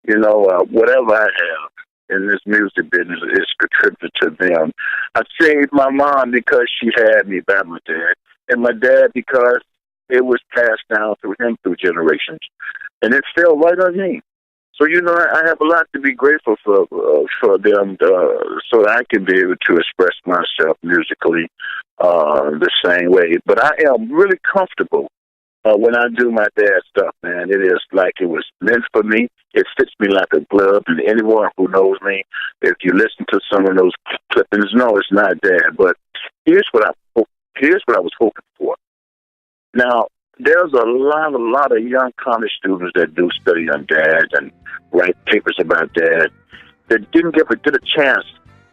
whatever I have in this music business is contributed to them. I saved my mom because she had me by my dad, and my dad because it was passed down through him through generations, and it fell right on me. So, I have a lot to be grateful for them, so that I can be able to express myself musically the same way. But I am really comfortable when I do my dad's stuff, man. It is like it was meant for me. It fits me like a glove. And anyone who knows me, if you listen to some of those clippings, no, it's not Dad. But here's what I was hoping for. Now, there's a lot of young college students that do study on Dad and write papers about Dad that didn't get a chance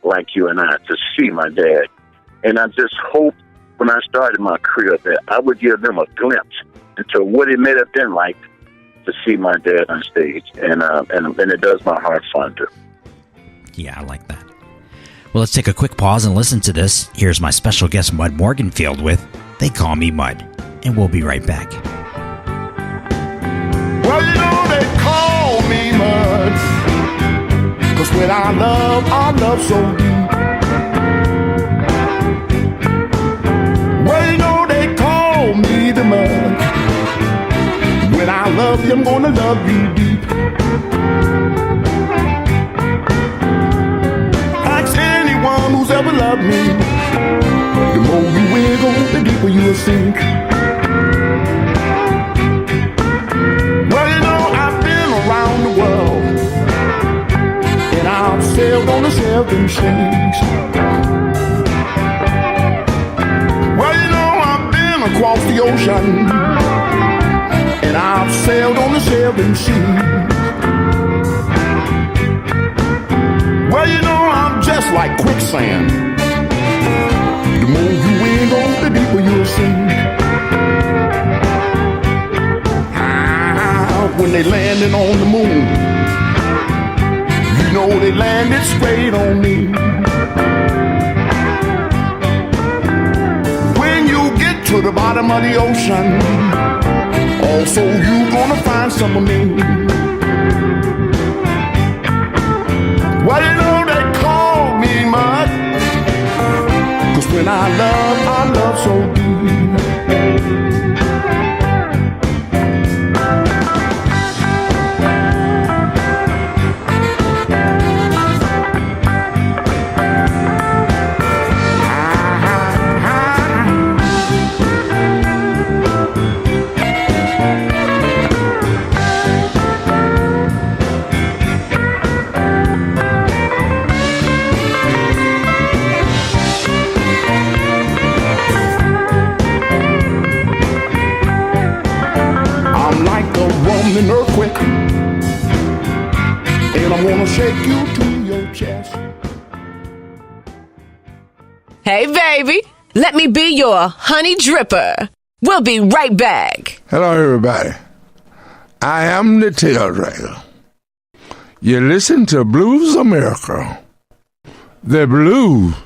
like you and I to see my dad. And I just hope when I started my career that I would give them a glimpse into what it may have been like to see my dad on stage. And it does my heart fonder. Yeah, I like that. Well, let's take a quick pause and listen to this. Here's my special guest, Mud Morganfield, with They Call Me Mud. And we'll be right back. Well, they call me Mud, 'cause when I love so deep. Well, they call me the mud. When I love you, I'm gonna love you deep. Ask anyone who's ever loved me. The more you wiggle, the deeper you'll sink. I've been around the world, and I've sailed on the Severn seas. I've been across the ocean, and I've sailed on the Severn seas. I'm just like quicksand. The more you wiggle, the deeper you'll sink. When they landed on the moon, they landed straight on me. When you get to the bottom of the ocean, also you gonna find some of me. Well, they call me Mud, 'cause when I love so deep. An earthquake, and I wanna shake you to your chest. Hey, baby, let me be your honey dripper. We'll be right back. Hello, everybody. I am the Taildragger. You listen to Blues America. The blues.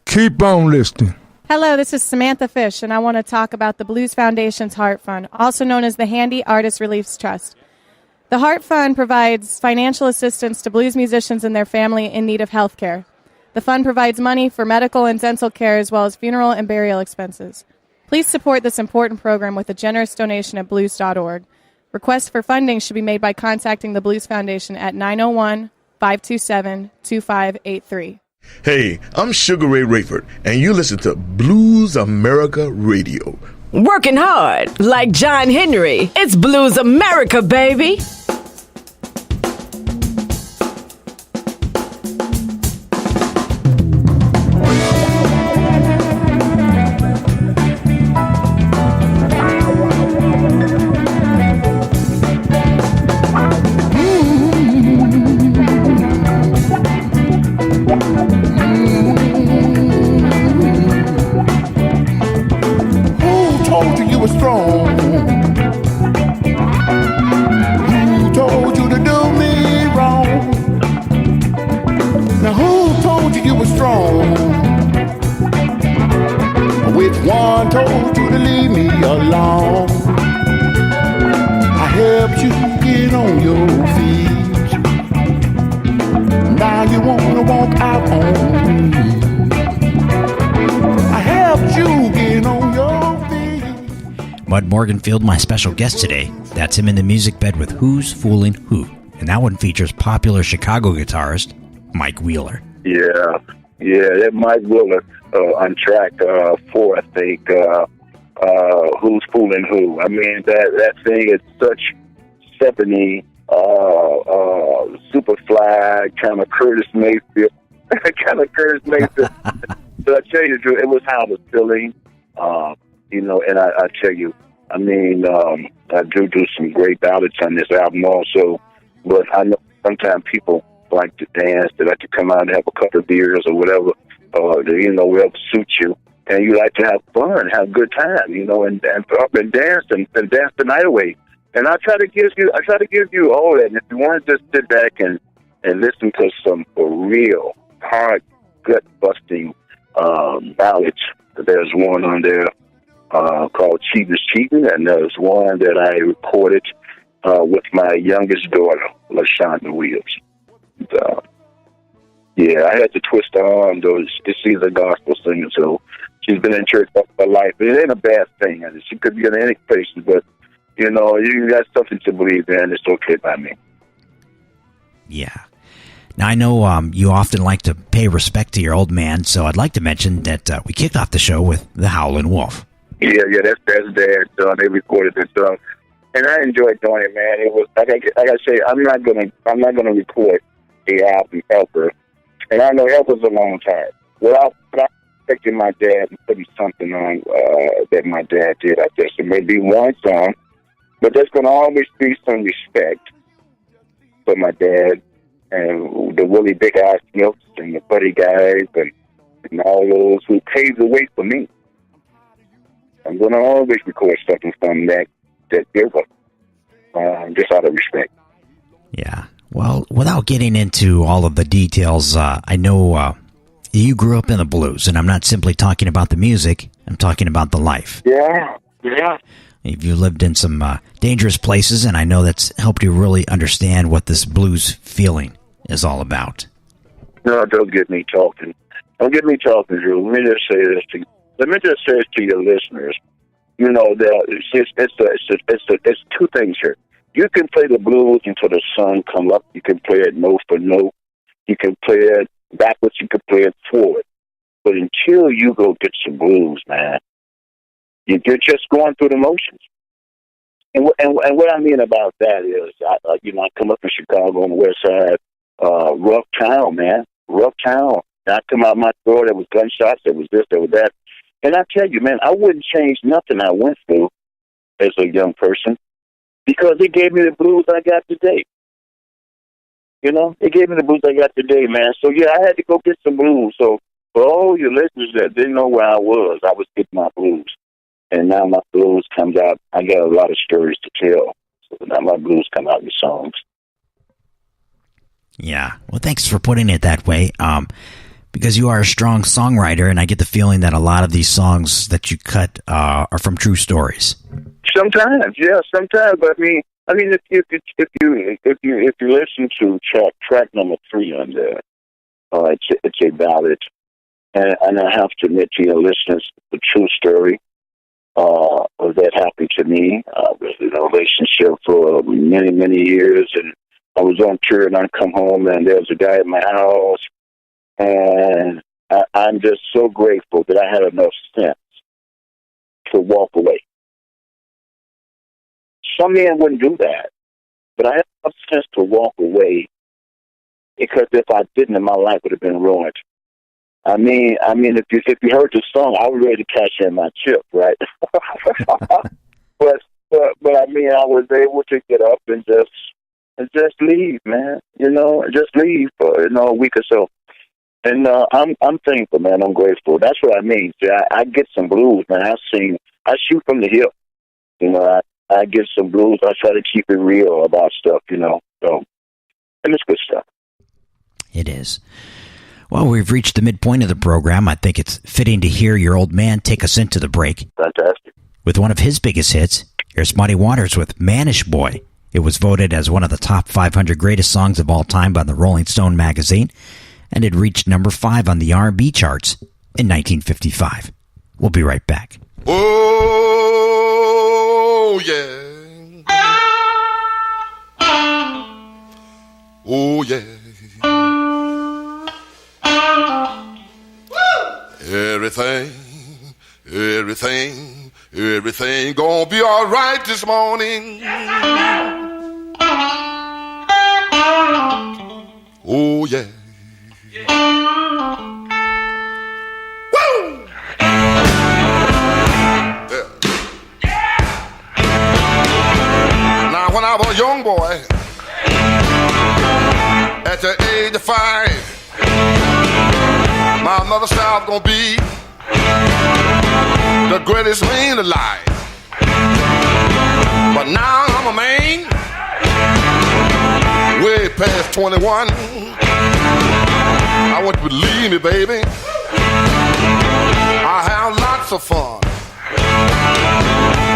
Keep on listening. Hello, this is Samantha Fish, and I want to talk about the Blues Foundation's Heart Fund, also known as the Handy Artist Relief Trust. The Heart Fund provides financial assistance to blues musicians and their family in need of health care. The fund provides money for medical and dental care as well as funeral and burial expenses. Please support this important program with a generous donation at blues.org. Requests for funding should be made by contacting the Blues Foundation at 901-527-2583. Hey, I'm Sugar Ray Rayford, and you listen to Blues America Radio. Working hard, like John Henry. It's Blues America, baby. I helped you get on your feet. I helped you get on your feet. Mud Morganfield, my special guest today. That's him in the music bed with Who's Fooling Who. And that one features popular Chicago guitarist Mike Wheeler. Yeah, that Mike Wheeler on track 4, I think. Who's Fooling Who? I mean, that thing is such 70 Superfly kind of Curtis Mayfield, But I tell you, Drew, it was how I was feeling, and I tell you, I mean, I do some great ballads on this album also, but I know sometimes people like to dance, they like to come out and have a couple of beers or whatever, whatever suits you, and you like to have fun, have a good time, and up and dance and dance the night away. And I try to give you all that. And if you want to just sit back and listen to some for real hard gut busting ballads, there's one on there called Cheating's Cheating, and there's one that I recorded with my youngest daughter, LaShonda Williams. I had to twist her arm, though. She's a gospel singer, so she's been in church all her life. It ain't a bad thing. She could be in any place, but, you got something to believe in. It's okay by me. Yeah. Now, I know you often like to pay respect to your old man, so I'd like to mention that we kicked off the show with The Howlin' Wolf. Yeah, that's Dad's son. They recorded this song, and I enjoyed doing it, man. It was like I say, I'm not gonna record the album ever, and I know it was a long time. Without expecting my dad and putting something on that my dad did, I guess it may be one song, but there's gonna always be some respect for my dad and the Willie Big Eye Smiths and the Buddy Guys and all those who paved the way for me. I'm going to always record something from that era, just out of respect. Yeah. Well, without getting into all of the details, I know you grew up in the blues, and I'm not simply talking about the music. I'm talking about the life. Yeah. You lived in some dangerous places, and I know that's helped you really understand what this blues feeling is all about. No, don't get me talking. Don't get me talking, Drew. Let me just say this to your listeners. It's two things here. You can play the blues until the sun come up. You can play it note for note. You can play it backwards. You can play it forward. But until you go get some blues, man, you're just going through the motions. And what I mean about that is, I come up in Chicago on the west side, rough town, man, rough town. And I come out my door, there was gunshots, there was this, there was that. And I tell you, man, I wouldn't change nothing I went through as a young person because it gave me the blues I got today. It gave me the blues I got today, man. So, yeah, I had to go get some blues. So, for all your listeners that didn't know where I was getting my blues. And now my blues comes out. I got a lot of stories to tell. So now my blues come out in songs. Yeah. Well, thanks for putting it that way. Because you are a strong songwriter, and I get the feeling that a lot of these songs that you cut are from true stories. Sometimes. But I mean, if you listen to track number 3 on there, it's a ballad, and I have to admit to your listeners, the true story that happened to me. I was in a relationship for many, many years, and I was on tour, and I come home, and there was a guy at my house. And I'm just so grateful that I had enough sense to walk away. Some men wouldn't do that, but I had enough sense to walk away because if I didn't, my life would have been ruined. I mean, if you heard the song, I was ready to cash in my chip, right? but I mean, I was able to get up and just leave, man. Just leave for a week or so. And I'm thankful, man. I'm grateful. That's what I mean. See, I get some blues, man. I shoot from the hip. I get some blues. I try to keep it real about stuff, So, and it's good stuff. It is. Well, we've reached the midpoint of the program. I think it's fitting to hear your old man take us into the break. Fantastic. With one of his biggest hits, here's Muddy Waters with Mannish Boy. It was voted as one of the top 500 greatest songs of all time by the Rolling Stone magazine. and it reached number 5 on the R&B charts in 1955. We'll be right back. Oh, yeah. Oh, yeah. Everything gonna be all right this morning. Oh, yeah. Woo! Yeah. Now, when I was a young boy, at the age of 5, my mother said I was gonna be the greatest man alive. But now I'm a man, way past 21. I want you to believe me, baby. I have lots of fun.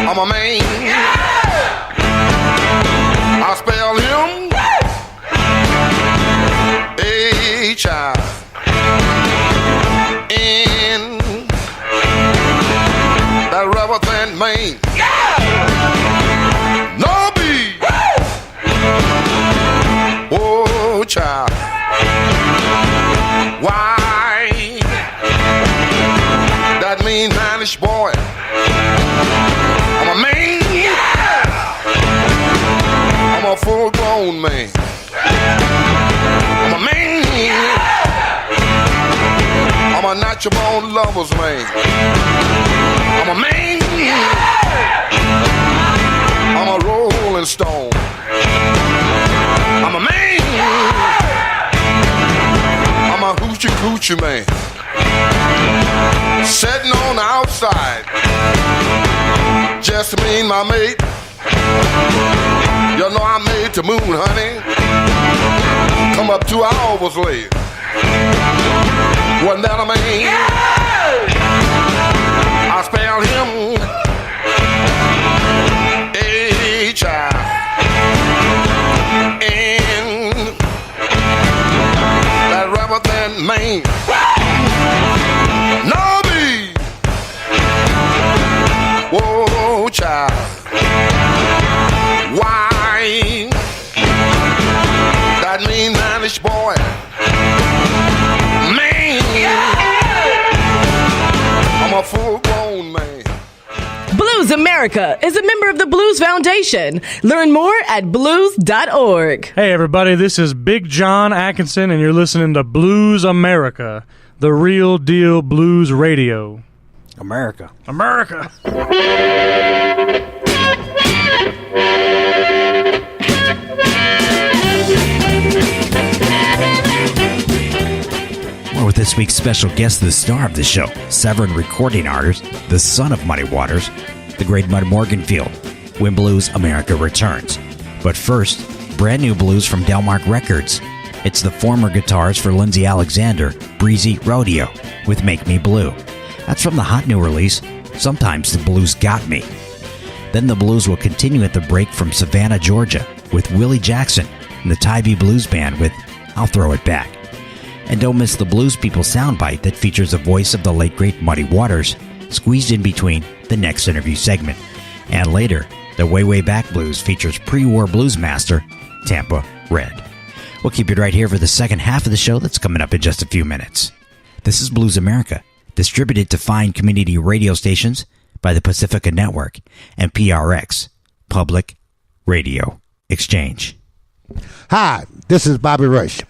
I'm a man. I spell him H-I-N. That rubber than Maine. No B. Oh, child. Why? That mean manish boy. I'm a man. I'm a full-grown man. I'm a man. I'm a natural-born lover's man. I'm a man. I'm a rolling stone. I'm a man. I'm a hoochie coochie man. Sitting on the outside, just me and my mate. You know I made the moon, honey. Come up 2 hours late. Wasn't that a man? I spelled him H-I-N. That rubber than Maine. No B. Whoa, child. Why? That mean manish boy. Man. I'm a full-grown man. Blues America is a member of the Blues Foundation. Learn more at blues.org. Hey everybody, this is Big John Atkinson and you're listening to Blues America, the real deal blues radio. America. America. Well, with this week's special guest, the star of the show, Severn recording artist, the son of Muddy Waters, the great Mud Morganfield, when Blues America returns. But first, brand new blues from Delmark Records. It's the former guitars for Lindsay Alexander, Breezy Rodeo, with Make Me Blue. That's from the hot new release, Sometimes the Blues Got Me. Then the blues will continue at the break from Savannah, Georgia, with Willie Jackson and the Tybee Blues Band with I'll Throw It Back. And don't miss the Blues People soundbite that features the voice of the late great Muddy Waters, squeezed in between the next interview segment. And later, the Way Way Back Blues features pre-war blues master, Tampa Red. We'll keep it right here for the second half of the show that's coming up in just a few minutes. This is Blues America, distributed to fine community radio stations by the Pacifica Network and PRX, Public Radio Exchange. Hi, this is Bobby Rush.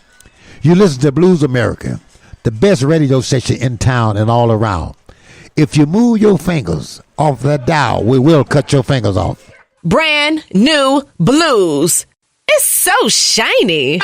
You listen to Blues America, the best radio station in town and all around. If you move your fingers off that dial, we will cut your fingers off. Brand new blues. It's so shiny.